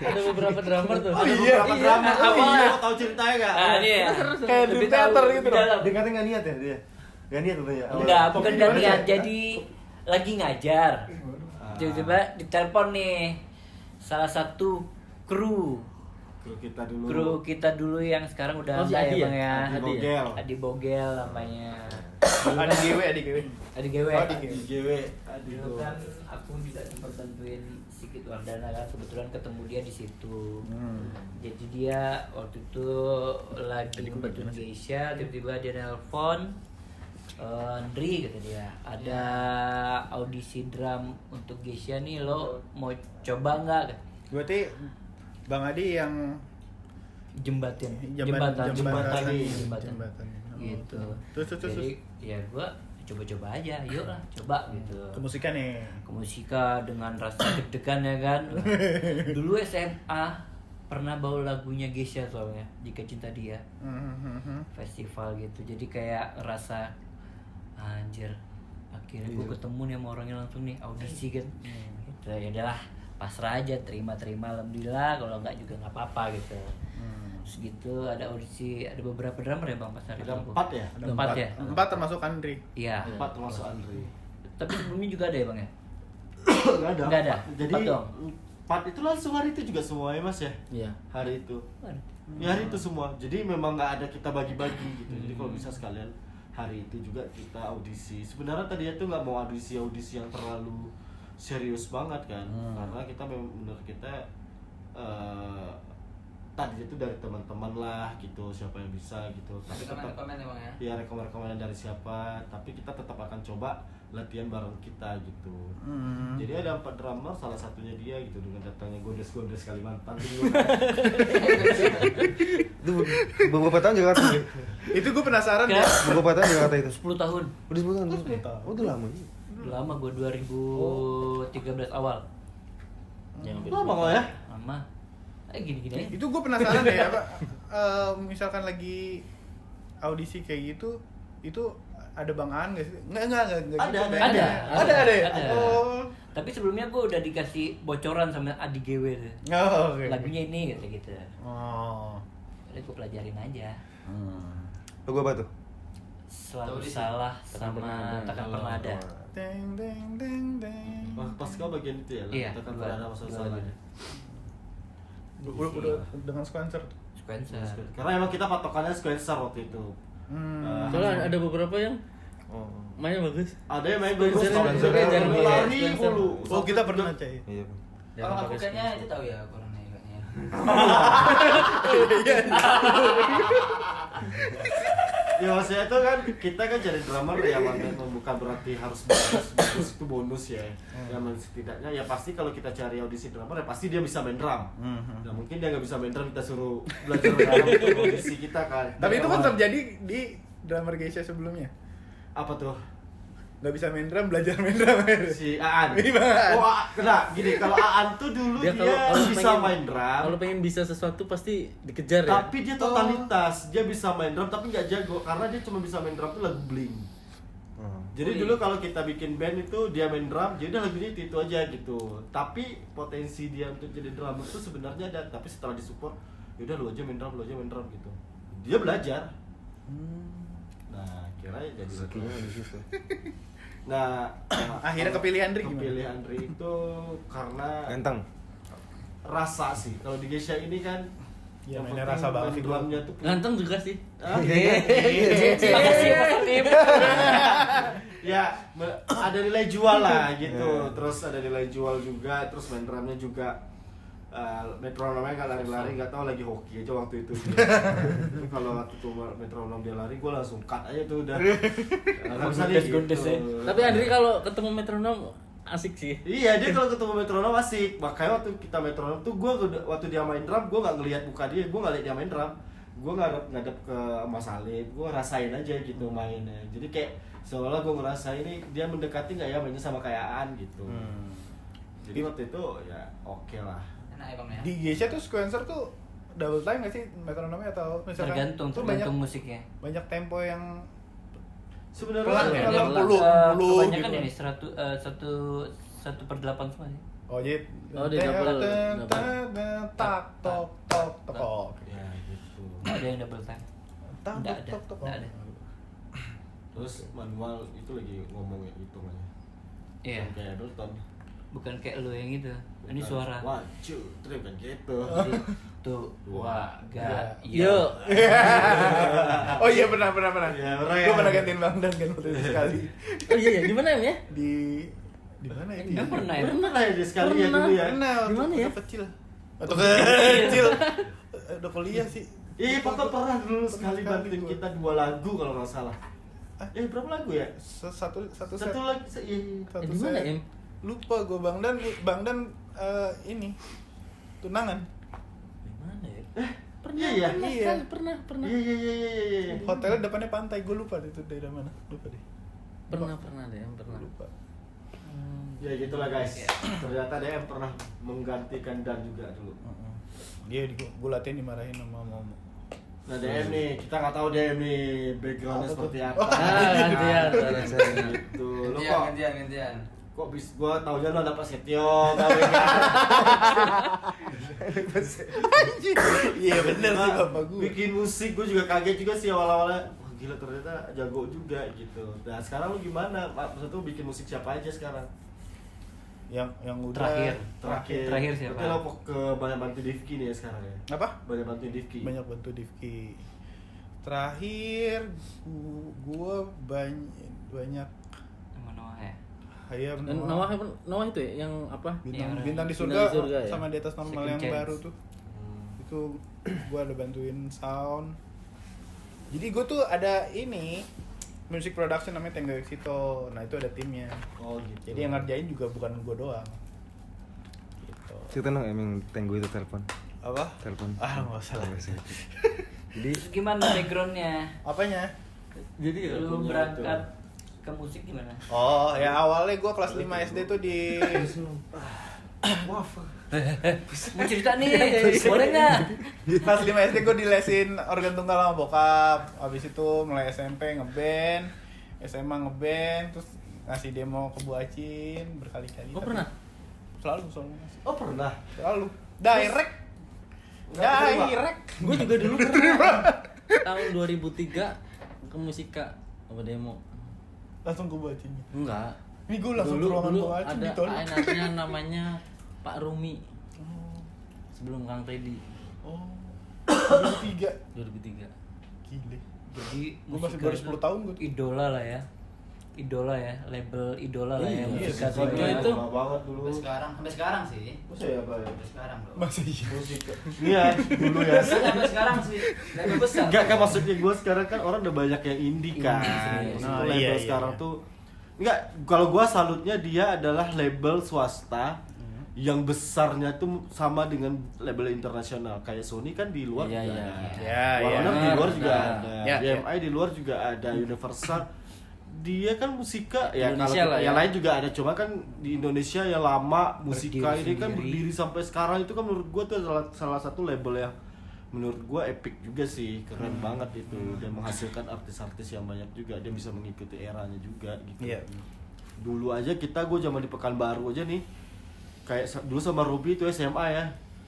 Ada beberapa drummer tuh. Ada beberapa drama. Oh Awal. iya, tahu ceritanya nggak? Nah, ini ya. Kayak Lebih Dream Theater tahu gitu lebih dong. dalam. Dia katanya nggak niat ya dia. Nggak niat katanya. Enggak, bukan Gimana, niat. Cak? Jadi lagi ngajar. Tiba-tiba ditelepon nih salah satu kru Kru kita dulu. yang sekarang udah Oh, si enggak Adi ya ya? bang ya. Adi Bogel. Adi Bogel namanya. Ada GW. Adi GW. Oh, di GW. Di GW. Dulu kan aku juga sempat bantuin Sigit Wardana kan, kebetulan ketemu dia di situ. Jadi dia waktu itu lagi ngebantuin Geisha, tiba-tiba dia nelpon, Andri kata dia, ada audisi drum untuk Geisha nih, lo mau coba nggak? Berarti Bang Adi yang Jembatan. jembatan. Gitu. Terus. Jadi ya gua coba-coba aja, yuk lah coba gitu. Ke musikan nih. Ke musika dengan rasa deg-degan ya kan. Dulu SMA pernah bawa lagunya Geisha soalnya, Jika Cinta Dia. Festival gitu. Jadi kayak ngerasa anjir, akhirnya gue ketemu nih sama orangnya langsung nih audisi kan. Gitu ya udahlah, pasrah aja, terima alhamdulillah, kalau enggak juga nggak apa-apa gitu. Terus gitu ada audisi, ada beberapa drummer ya Bang pas hari Ada itu? 4 ya? Ada 4 ya? 4 termasuk Andri. Iya. 4 termasuk Andri. Tapi sebelumnya juga ada ya Bang ya? Nggak ada. Nggak ada? Jadi 4 doang? 4 itu langsung hari itu juga semua ya Mas ya? Iya. Hari itu. Ada. Ya hari itu semua. Jadi memang nggak ada kita bagi-bagi gitu. Jadi kalau bisa sekalian hari itu juga kita audisi. Sebenarnya tadinya tuh nggak mau audisi yang terlalu serius banget kan. Karena kita memang menurut kita tadinya tuh dari teman-teman lah gitu, siapa yang bisa gitu. Tapi tetap Komen ya Bang ya. ya rekomend dari siapa, tapi kita tetap akan coba latihan bareng kita gitu. Jadi ada 4 drummer, salah satunya dia gitu, dengan datangnya Gondes Kalimantan Itu beberapa tahun Jakarta. Itu gue penasaran ya. Beberapa tahun Jakarta itu. 10 tahun. Udah 10 tahun. Oh, udah lama. Udah lama gue 2013 awal. lama kok ya. Lama. Gini-gini aja. Itu gue penasaran deh apa misalkan lagi audisi kayak gitu, itu ada Bang Aan nggak sih? Nggak. Ada. Ada ya? Ada. Oh. Tapi sebelumnya gue udah dikasih bocoran sama Adi GW tuh. Oh, oke. Lagunya ini gitu. Oh. Udah gue pelajarin aja. Lagu apa tuh? Selalu Audisi. salah sama takkan pernah ada. Deng deng deng deng. Wah, pas kau bagian itu ya, Iya, kita kan dua- ada masalah dua- ini. Udah dengan sequencer. Sequencer. Karena emang kita patokannya sequencer waktu itu. Soalnya ada beberapa yang Oh. mainnya bagus. Ada yang main bagus, Sequencer tapi jarang lari pakai sequencer. mulu. Oh, kita pernah cai. Iya. Jarang Kalau aku pakai kayaknya sequencer. itu tahu ya corona kayaknya. Ya maksudnya itu kan kita kan jadi drummer ya, bukan berarti harus bagus itu bonus ya. Ya setidaknya ya pasti kalau kita cari audisi drummer ya pasti dia bisa main drum. Nah mungkin dia nggak bisa main drum, kita suruh belajar main drum untuk audisi kita kan. Tapi itu kan Awal. terjadi di drummer Geisha sebelumnya. Apa tuh? Nggak bisa main drum, belajar main drum. Si Aan. Gimana? Oh, kena gini, kalau Aan tuh dulu dia, kalau bisa pengen- main drum. Kalau pengen bisa sesuatu pasti dikejar ya. Tapi dia totalitas, dia bisa main drum tapi nggak jago karena dia cuma bisa main drum tuh lagu bling. Jadi dulu kalau kita bikin band itu dia main drum, jadi udah lagunya itu aja gitu. Tapi potensi dia untuk jadi drummer itu sebenarnya ada, tapi setelah disupport, yaudah lu aja main drum gitu. Dia belajar. Nah, kira jadi Skill-nya di situ. Nah, Akhirnya kepilih Andri gimana? Kepilih Andri itu karena Ganteng. rasa sih. Kalau di Geisha ini kan Ya, yang mainnya penting rasa banget main sih, drumnya tuh. Ganteng juga sih. Ah, Makasih ya Pak Fatih. ya ada nilai jual lah gitu. Terus ada nilai jual juga, terus main drumnya juga metronomnya nggak lari-lari, nggak tahu lagi hoki aja waktu itu. Tapi kalau waktu itu metronom dia lari, gue langsung cut aja tuh udah. Nggak bisa nih, Gondes-gondes ya. Tapi Andri kalau ketemu metronom asik sih. Iya, dia kalau ketemu metronom asik. Makanya waktu kita metronom tuh gue waktu dia main drum, gue nggak ngelihat muka dia, gue nggak lihat dia main drum. Gue ngadep ke Mas Alif, gue rasain aja gitu mainnya. Jadi kayak seolah gue ngerasa ini dia mendekati nggak ya mainnya sama kayaan gitu. Jadi waktu itu ya oke lah. Enak ya Bang ya. Di Geisha tuh sequencer tuh double time nggak sih metronomnya atau misalkan Tergantung tuh banyak musiknya. banyak tempo yang Sebenarnya Pelan ya? kalau- Pelan. 60 Kebanyakan gitu. ini 1/8 semua sih. oh jadi Oh, dia double. tak tok tok tok Ya gitu. Nggak ada yang double time. tak Nggak ada, tok tok nggak ada. Terus manual itu lagi ngomong ya hitungannya. Iya, Kayak Ableton. bukan kayak lu yang itu. Ini suara. 1, 2, 3 kan gitu. Jadi, tuh, wah, ga, Yo. oh iya pernah Iya, pernah gue ya. pernah gantiin Bang Dan kan waktu itu sekali Oh iya, gimana ya? di Di mana itu? Enggak pernah ya? Pernah lah ya dia sekali ya dulu ya. Pernah, Di mana ya? waktu kecil. Waktu kecil. Udah kuliah sih. Iya, pokoknya pernah dulu sekali Pernah bantuin gua. kita 2 lagu kalau nggak salah. Berapa lagu ya? Satu set. Satu lagi, iya. Satu Di mana, set. Em? Lupa gue Bang Dan ini tunangan. Di mana ya? Iya, Iya. Pernah. Iya. Hotelnya depannya pantai, gue lupa itu daerah mana. Lupa deh. Pernah deh, Em, pernah. Lupa. Ya gitulah guys. Ternyata dia pernah menggantikan Dan juga dulu. Dia gue latihan dimarahin sama Momo. Nah DM nih, kita nggak tahu DM nih backgroundnya Apa seperti tuh? apa. Gantian. Gitu. Lu kok Gantian. kok bis gua taunya lo ada Pak Setio, gawe kan. Iya bener sih bapak gue. Bikin musik gua juga kaget juga sih awal-awalnya. Wah gila ternyata jago juga gitu. Nah sekarang lu gimana? Maksud tuh bikin musik siapa aja sekarang? Yang udah Terakhir siapa? Berarti lo ke banyak bantu Divki nih ya sekarang ya? apa? Banyak bantu Divki. Banyak bantu Divki. Terakhir gue banyak Sama Noah ya. ayam Dan Noah itu ya yang apa? bintang, Yang bintang di Bintang surga, di Surga, ya? sama di atas normal Second yang Chance. baru tuh. Itu gue ada bantuin sound. Jadi gue tuh ada ini music production namanya Tenggo Exito. Nah itu ada timnya. Oh gitu. Jadi yang ngerjain juga bukan gue doang. Gitu. Cerita dong emang Tenggo itu telepon. Apa? Telepon. Nggak usah lah. Jadi Terus gimana backgroundnya? Apanya? Jadi Lu berangkat ke musik gimana? Oh ya awalnya gue kelas 5 SD tuh di Mau cerita nih, boleh nggak? kelas 5 SD gue dilesin organ tunggal sama bokap. Habis itu mulai SMP ngeband, SMA ngeband, terus ngasih demo ke Bu Acin berkali-kali. Oh, Tapi pernah? Selalu ngasih. Oh pernah. Selalu. Direct. Nggak terima. Direct. Gue juga dulu pernah. Tahun 2003 ke Musika apa demo. Langsung ke Bu Acin. Enggak. Ini gue langsung ke ruangan Dulu Bu Acin ada ditolak. ANR-nya namanya Pak Rumi sebelum Kang Teddy Oh. 2003. 2003. Gile. Jadi Gue masih musik baru itu 10 tahun gue. Idola lah ya. Idola ya, label idola lah ya. Iya, musik iya, tuh iya. ya. Itu- lama banget dulu. Sampai sekarang sih. Masa ya apa ya? Sampai sekarang loh. Masih iya. Musik. Iya, dulu ya. Sampai sekarang sih. Label besar. Enggak kan maksudnya gue sekarang kan orang udah banyak yang indie kan. Indie, Maksudnya nah, label iya, sekarang iya. tuh enggak, kalau gue salutnya dia adalah label swasta yang besarnya tuh sama dengan label internasional. Kayak Sony kan di luar Iya, juga iya. ada. Ya, Warner ya. di luar juga Nah, ada. ya, BMI di luar juga ada. Universal. Dia kan musika ya kalau Indonesia lah yang ya. lain juga ada, cuma kan di Indonesia yang lama musika Berdiri ini kan sendiri. berdiri sampai sekarang itu kan menurut gua tuh salah satu label yang menurut gua epic juga sih, keren banget itu dan menghasilkan artis-artis yang banyak juga, dia bisa mengikuti eranya juga gitu. Iya. Dulu aja gua zaman di Pekanbaru aja nih kayak dulu sama Robi itu SMA ya,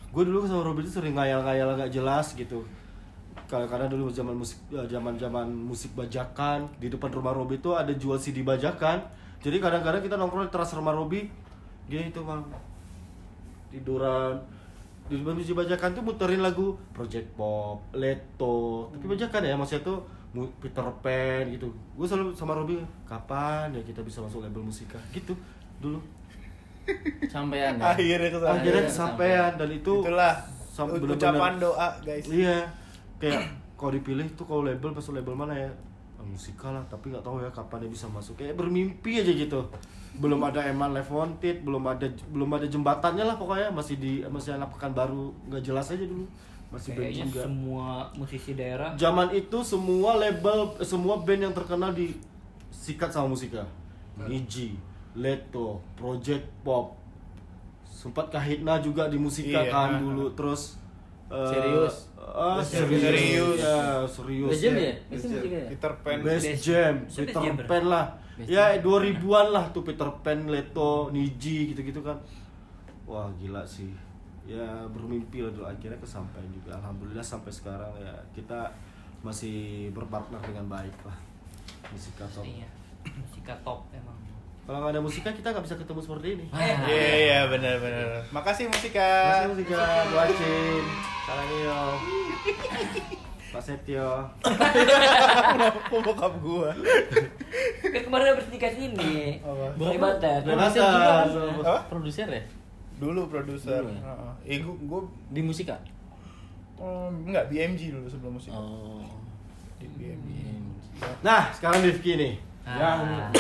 gua dulu sama Robi itu sering ngayal-ngayal nggak jelas gitu. Karena dulu zaman musik bajakan di depan rumah Robi itu ada jual CD bajakan. Jadi kadang-kadang kita nongkrong di teras rumah Robi, gitu bang, tiduran di depan musik bajakan tuh muterin lagu Project Pop, Leto, tapi bajakan ya maksudnya tuh Peter Pan gitu. Gue selalu sama Robi, kapan ya kita bisa masuk label musika gitu dulu. Sampean ya. Akhirnya kesampaian dan itu Itulah bener-bener- ucapan doa guys. Iya, kayak kalau dipilih tuh kalau label masuk label mana ya? Musika lah, tapi nggak tahu ya kapan dia bisa masuk. Kayak bermimpi aja gitu. Belum ada Eman Live Wanted, belum ada jembatannya lah pokoknya, masih anak Pekanbaru, nggak jelas aja dulu. Masih band Kayaknya juga. semua musisi daerah Zaman itu semua label, semua band yang terkenal disikat sama musika. Niji, Leto, Project Pop. Sempat Kahitna juga di musika Iya. kan dulu, terus Serius. serius. Ya, serius. Legend ya? Itu musika ya? Peter Pan. Best Best- Jam, Best Peter Jam Pan lah. Best Ya 2000-an lah tuh Peter Pan, Leto, Niji gitu-gitu kan. Wah, gila sih. Ya bermimpi lah dulu, akhirnya kesampaian juga. Alhamdulillah sampai sekarang ya kita masih berpartner dengan baik lah. Musika top. iya. Musika top emang. Kalau nggak ada musika kita nggak bisa ketemu seperti ini. Iya benar-benar. Makasih musika. Masih musika, buacin, sarangnya. Pak Setio. Kok bokap gua? Kan kemarin habis nikah sini. Apa? Bukan Banten. Produser juga kan? Apa? Produser ya? Dulu produser. Dulu ya? Heeh. Gua Di musika? enggak BMG dulu sebelum musik. Oh. Di BMG. Nah, sekarang Divki nih. Ah.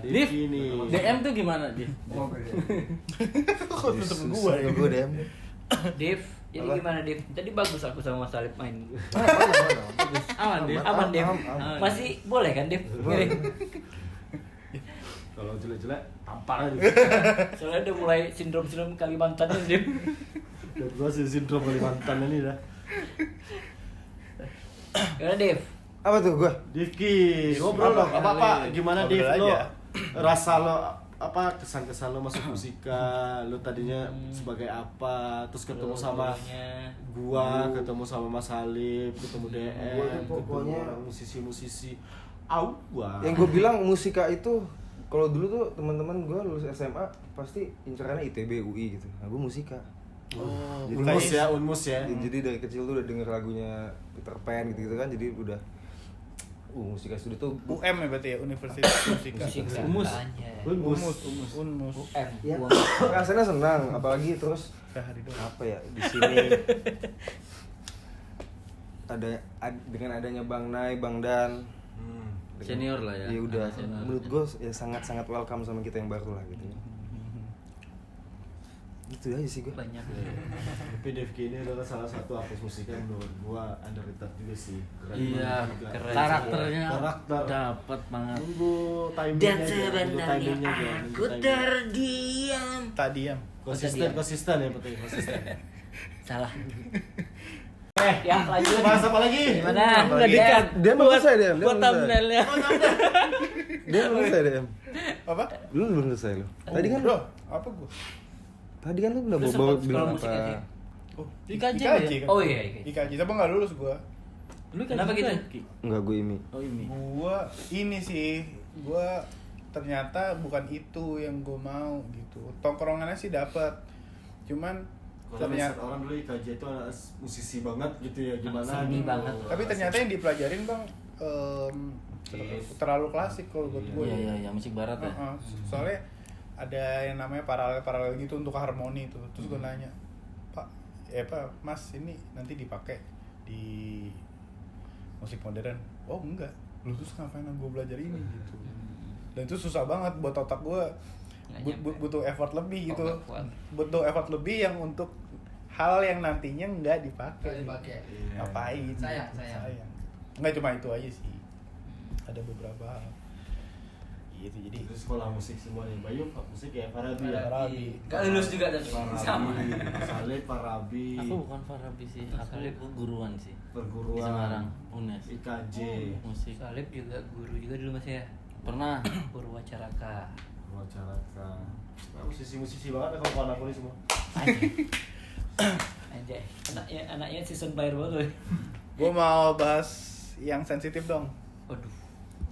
Divki nih. DM tuh gimana, Div? Kok temen gua ya? Gue DM. Dev, jadi Apa? gimana Dev? Tadi bagus aku sama Mas Alif main. Aman, Div. Aman Dev. aman. Masih boleh kan Dev? Ngirim. Kalau jelek-jelek tampar aja. Soalnya udah mulai sindrom Kalimantan nih Dev. Udah gua sih sindrom Kalimantan ini dah. Gimana Dev? Apa tuh gue? Divki, ngobrol dong. Apa gimana Div Ngobrol lo? aja. Rasa lo apa kesan-kesan lo masuk musika? Lo tadinya sebagai apa? Terus ketemu sama gua, ketemu sama Mas Halif, ketemu DM, Gua tuh pokoknya- ketemu musisi-musisi. Au, wah. Yang gue bilang musika itu kalau dulu tuh teman-teman gue lulus SMA pasti incerannya ITB, UI gitu. Nah gue musika. Oh, Unmus ya. Jadi dari kecil tuh udah denger lagunya Peter Pan gitu kan, jadi udah musika studi tuh UM ya berarti ya, Universitas Musika. Umus. Unmus. Unmus. UM. ya rasanya senang, apalagi terus Sehari doang. apa ya di sini dengan adanya Bang Nay, Bang Dan Senior lah ya. ya udah Anak senior. menurut gue ya sangat welcome sama kita yang baru lah gitu ya. Itu aja sih gue. Banyak. Tapi Devki ini adalah salah satu artis musik yang menurut gua underrated juga sih. Keren Iya, banget juga. keren. karakternya Karakter. dapat banget. Nunggu timingnya Dan aja, nunggu sebenarnya timingnya aja, nunggu aku timingnya. terdiam. Tak diam. Konsisten ya penting konsisten. Salah. Ya lanjut. Bahas apa lagi? Gimana? Apa lagi? Dia belum selesai dia. Buat thumbnailnya. Dia belum selesai dia. Apa? Belum selesai lo. Tadi kan Bro, apa gua? Tadi kan lu udah Lu bawa sempet bilang sekolah musik apa? aja? Oh, IKJ IKJ ya? kan? Oh iya, IKJ. IKJ, tapi nggak lulus gua. Lu kan Kenapa juga, gitu? Ki? Enggak gue ini. Oh ini. Gua ini sih, gua ternyata bukan itu yang gua mau gitu. Tongkrongannya sih dapat, cuman Kalau ternyata misalnya orang dulu IKJ itu anak musisi banget gitu ya gimana Seni gitu. banget. tapi ternyata yang dipelajarin bang terlalu klasik kalau buat gue. Iya, musik barat ya. Soalnya ada yang namanya paralel gitu untuk harmoni itu. Terus gue nanya, Pak, Mas ini nanti dipakai di musik modern? Oh enggak, lu terus ngapain gue belajar ini gitu. Dan itu susah banget buat otak gue. Nggak nyampe. Butuh effort lebih gitu. nggak kuat. Butuh effort lebih yang untuk hal yang nantinya nggak dipakai. Iya. Ngapain? Sayang. Nggak cuma itu aja sih. Ada beberapa hal. Gitu jadi. Itu sekolah musik semuanya. Bayu musik ya Farabi ya. Farabi. Gak lulus juga dan sama. Saleh Farabi. Aku bukan Farabi sih, aku guruan sih. Perguruan Di Semarang, UNES. IKJ. Musik. Salib juga guru juga dulu Mas ya. Pernah. Purwacaraka. Wacaraka. Nah, musisi-musisi banget ya kalau kawan aku ini semua. Anjay. Anaknya season player banget. Gue mau bahas yang sensitif dong. Waduh.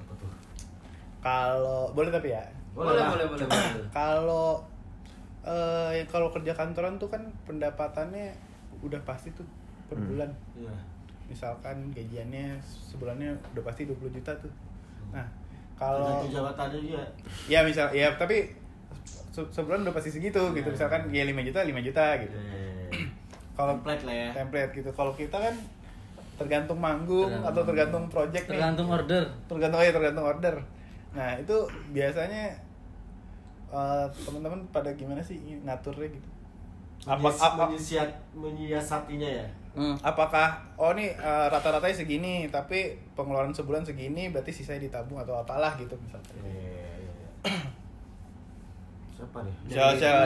Apa tuh? Kalau boleh tapi ya. Boleh. Kalau kalau kerja kantoran tuh kan pendapatannya udah pasti tuh per bulan. Iya. Misalkan gajiannya sebulannya udah pasti 20 juta tuh. Nah, kalau Tergantung jabatannya dia. ya misal ya tapi sebulan udah pasti segitu gitu. Misalkan ya 5 juta gitu. Kalau Template lah ya. template gitu. Kalau kita kan tergantung manggung atau tergantung project nih. Tergantung order. Tergantung order. Nah, itu biasanya teman-teman pada gimana sih ngaturnya gitu? Menyiasatinya ya. Apakah nih rata-ratanya segini tapi pengeluaran sebulan segini berarti sisanya ditabung atau apalah gitu misalnya. Siapa nih?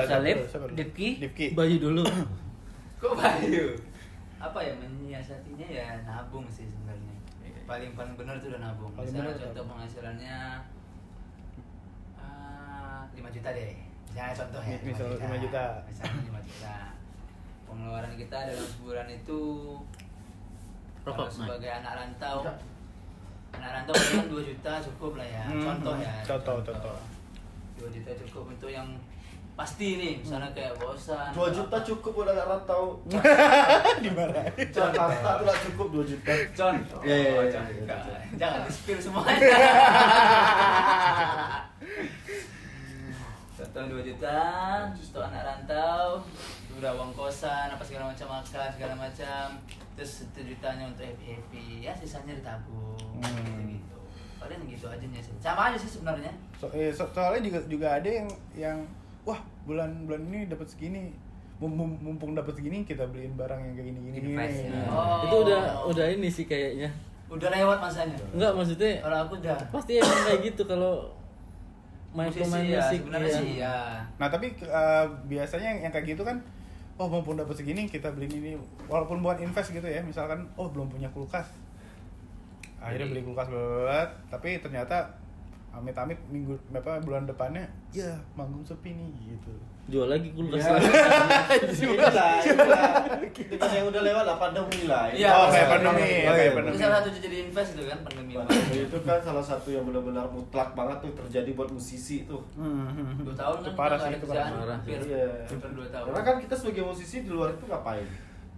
Salib, Siapa dulu? Divki. Bayu dulu. Kok Bayu? Apa ya menyiasatinya ya nabung sih sebenarnya. Paling benar itu udah nabung. Paling Misalnya benar contoh penghasilannya 5 juta deh. Misalnya contoh ya. Misal 5 juta. Misalnya 5 juta. Pengeluaran kita dalam sebulan itu kalau Rokok, sebagai anak rantau kan 2 juta cukup lah ya. Contoh ya. Contoh. 2 juta cukup untuk yang pasti nih misalnya kayak bosan 2 juta cukup udah gak rantau. Dimarahin. Jakarta tuh gak cukup 2 juta. Con. Iya. Jangan di-spill semuanya. Setahun 2 juta, setelah anak rantau, udah uang kosan, apa segala macam makan, segala macam. Terus 1 jutanya untuk happy-happy, ya sisanya ditabung, gitu. Paling gitu aja sih. Sama aja sih sebenarnya. Soalnya juga ada yang wah bulan ini dapat segini. Mumpung dapat segini kita beliin barang yang kayak gini. Invest, ya. Oh. Itu udah ini sih kayaknya. Udah lewat masanya. Enggak, maksudnya Kalau aku udah. pasti emang kayak gitu kalau main pemain ya, musik sebenarnya iya. sih ya. Nah tapi biasanya yang kayak gitu kan, oh mumpung dapat segini kita beliin ini, walaupun bukan invest gitu ya, misalkan oh belum punya kulkas, akhirnya beli kulkas banget, tapi ternyata amit-amit bulan depannya, ya manggung sepi nih gitu. Jual lagi kulkas Ya. lagi. Inilah. Dengan yang udah lewat lah pandemi lah. Iya, Oh kayak maksudnya- pandemi, Oh, kayak iya. pandemi. Itu salah satu jadi invest itu kan pandemi. Pandemi itu kan salah satu yang benar-benar mutlak banget tuh terjadi buat musisi tuh. 2 tahun Itu kan parah nggak sih, ada itu kerjaan, parah. hampir Iya. 2 tahun. Karena kan kita sebagai musisi di luar itu ngapain?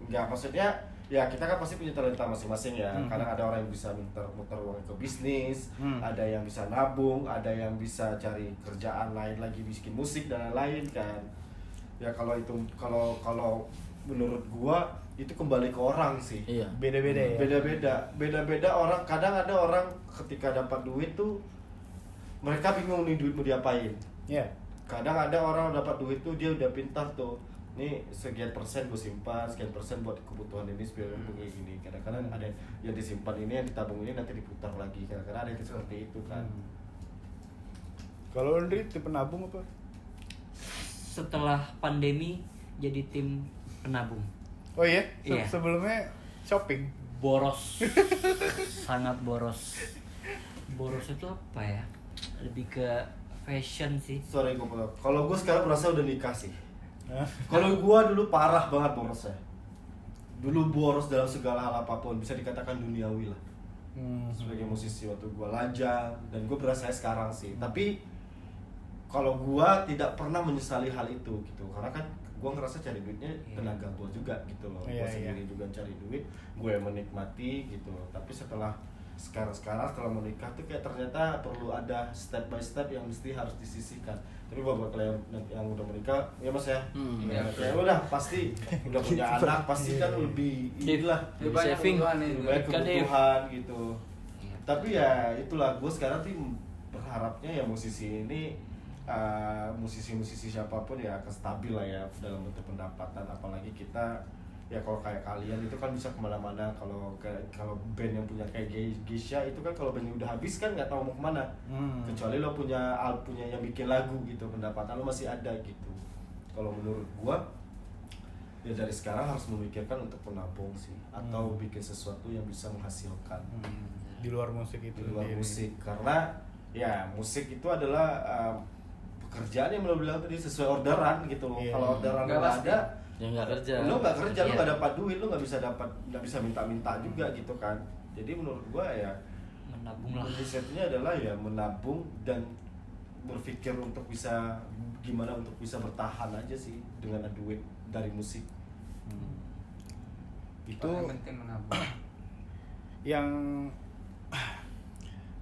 Enggak, maksudnya ya kita kan pasti punya talenta masing-masing ya. Kadang ada orang yang bisa muter uang ke bisnis, ada yang bisa nabung, ada yang bisa cari kerjaan lain lagi bikin musik dan lain-lain kan. Ya kalau menurut gua itu kembali ke orang sih. Iya. Beda-beda ya. Beda-beda orang. Kadang ada orang ketika dapat duit tuh mereka bingung nih duit mau diapain. Iya. Kadang ada orang dapat duit tuh dia udah pintar tuh, nih sekian persen gue simpan, sekian persen buat kebutuhan ini sebelum begini gini. Kadang-kadang ada yang disimpan ini, yang ditabung ini nanti diputar lagi. Kadang-kadang ada yang seperti itu kan. Kalau Andri tipe penabung apa? Setelah pandemi jadi tim penabung. Oh iya? Iya. Sebelumnya shopping. Boros. Sangat boros. Boros itu apa ya? Lebih ke fashion sih. Sorry gue potong. Kalau gue sekarang merasa udah nikah sih. Kalau gue dulu parah banget borosnya. Dulu boros dalam segala hal apapun, bisa dikatakan duniawi lah. Sebagai musisi waktu gue lajang dan gue berasa sekarang sih. Tapi kalau gue tidak pernah menyesali hal itu gitu, karena kan gue ngerasa cari duitnya tenaga gue juga gitu loh. Iya, Gue sendiri juga cari duit, gue menikmati gitu. Tapi setelah setelah menikah tuh kayak ternyata perlu ada step by step yang mesti harus disisihkan. Tapi buat kalian yang udah menikah, ya mas ya, ya udah pasti udah punya anak pasti kan lebih inilah Lebih banyak saving. kebutuhan nih. lebih banyak Kan, kebutuhan gitu. Iya. Tapi ya itulah gue sekarang tuh berharapnya ya musisi ini musisi-musisi siapapun ya akan stabil lah ya dalam bentuk pendapatan, apalagi kita ya kalau kayak kalian itu kan bisa kemana-mana. Kalau band yang punya kayak Geisha itu kan kalau bandnya udah habis kan nggak tahu mau kemana, kecuali lo punya yang bikin lagu gitu, pendapatan lo masih ada gitu. Kalau menurut gua ya dari sekarang harus memikirkan untuk menabung sih, atau bikin sesuatu yang bisa menghasilkan Di luar musik itu. di luar sendiri. musik, karena ya musik itu adalah pekerjaan yang lo bilang tadi sesuai orderan gitu loh. Iya. Kalau orderan Nggak nggak pasti. ada, Ya nggak kerja. lo nggak kerja, lo Iya. nggak dapat duit, lo nggak bisa minta-minta juga gitu kan. Jadi menurut gua ya Menabung lah. prinsipnya adalah ya menabung dan berpikir untuk bisa gimana untuk bisa bertahan aja sih dengan duit dari musik. Itu Yang penting menabung. yang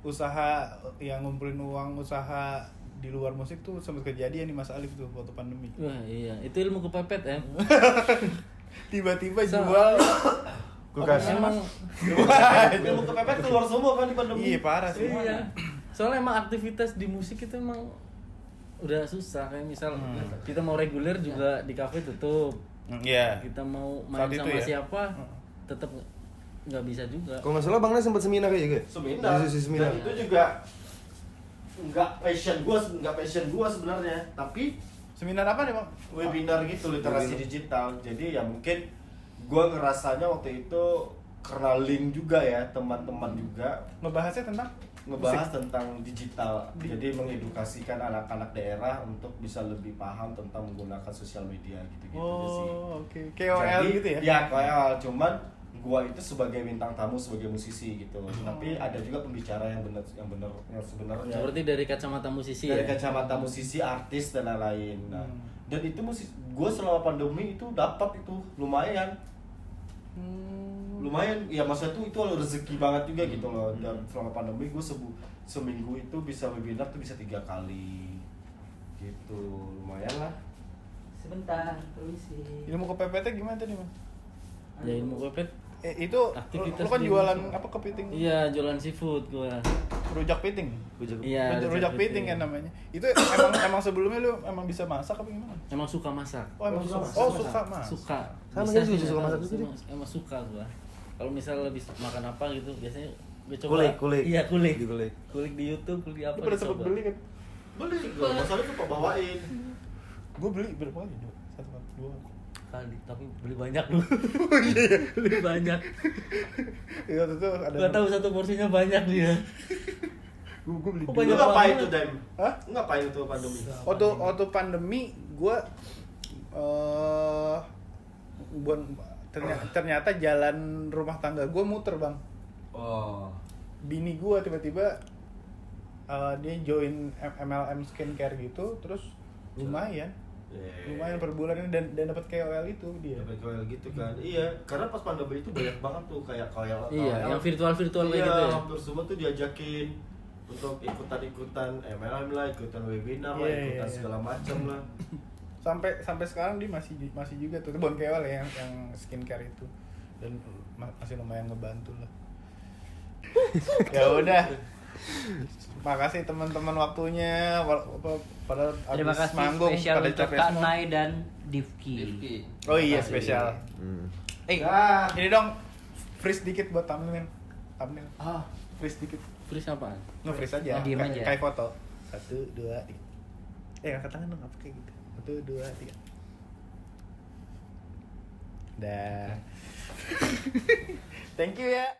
usaha yang ngumpulin uang usaha di luar musik tuh sempat kejadian di Mas Alif tuh waktu pandemi. Wah iya, itu ilmu kepepet ya. Tiba-tiba So- jual Kulkas. Emang Ilmu kepepet keluar semua kan di pandemi. iya parah sih. iya. Soalnya emang aktivitas di musik itu emang udah susah, kayak misal kita mau reguler juga di kafe tutup. Iya. Kita mau Saat main itu sama ya? siapa tetap nggak bisa juga. Kalau nggak salah Bang Nes sempat seminar kayak gitu. Seminar. Di sisi seminar. Dan itu juga nggak passion gua sebenarnya, tapi Seminar apa nih, Bang? webinar gitu, literasi digital. Jadi ya mungkin gua ngerasanya waktu itu karena link juga ya, teman-teman juga Ngebahasnya tentang ngebahas tentang digital. Jadi mengedukasikan anak-anak daerah untuk bisa lebih paham tentang menggunakan sosial media gitu-gitu sih. Oh, oke. KOL gitu ya? Ya KOL, cuman gua itu sebagai bintang tamu, sebagai musisi gitu. Tapi ada juga pembicara yang sebenarnya. Seperti dari kacamata musisi Dari ya. kacamata musisi, artis dan lain-lain. Nah, dan itu gua selama pandemi itu dapat itu lumayan. Lumayan, ya maksudnya itu rezeki banget juga gitu loh. Dan selama pandemi gua seminggu itu bisa webinar tuh bisa 3 kali gitu, lumayan lah. Sebentar, permisi. Ilmu ke PPT gimana tadi, Mas? Ya ilmu pepet. Itu Aktivitas lu kan di jualan Indonesia. apa kepiting? Iya, jualan seafood gua. Rujak piting. Iya, Rujak piting kan namanya. Itu emang sebelumnya lu emang bisa masak apa gimana? Emang suka masak. Oh, emang suka. Masak. Oh, suka masak. Suka. Sama Bisa dia juga sih, suka masak juga emang suka gua. Kalau misalnya habis makan apa gitu, biasanya gue coba. Kulik. Iya, kulik. Di kulik. Kulik di YouTube, kulik di apa. Lu pada sempet dicoba. beli kan? Beli gua, masalahnya tuh bawain. Gue beli berapa kali? 1 kali, 2 Kali, tapi beli banyak dulu. Oh iya, beli banyak. Iya, waktu itu ada. Gak tahu satu porsinya banyak dia. Gue beli Kok dua. banyak Lu ngapain banget? tuh, Dem? Hah? Ngapain tuh pandemi? Waktu pandemi gue ternyata jalan rumah tangga gue muter, Bang. Oh. Bini gue tiba-tiba dia join MLM skincare gitu, terus lumayan per bulan dan dapat KOL itu dia. Dapat KOL gitu kan. Iya, karena pas pandemi itu banyak banget tuh kayak KOL. Iya, yang virtual kayak gitu ya. Iya, hampir semua tuh diajakin untuk ikutan MLM lah, ikutan webinar lah, Iya, ikutan iya. segala macam lah. Sampai sekarang dia masih juga tuh bon KOL ya yang skincare itu, dan masih lumayan ngebantu lah. Ya udah, makasih teman-teman waktunya. Pada Terima habis kasih manggung spesial pada untuk capek Kak semua. Nai dan Divki. Oh iya spesial. Ini dong freeze dikit buat thumbnail. Freeze dikit. Freeze apaan? Nge-freeze aja. Diem aja. Kayak foto. 1, 2, 3. Angkat tangan dong, apa kayak gitu. 1, 2, 3. Dah. Thank you ya.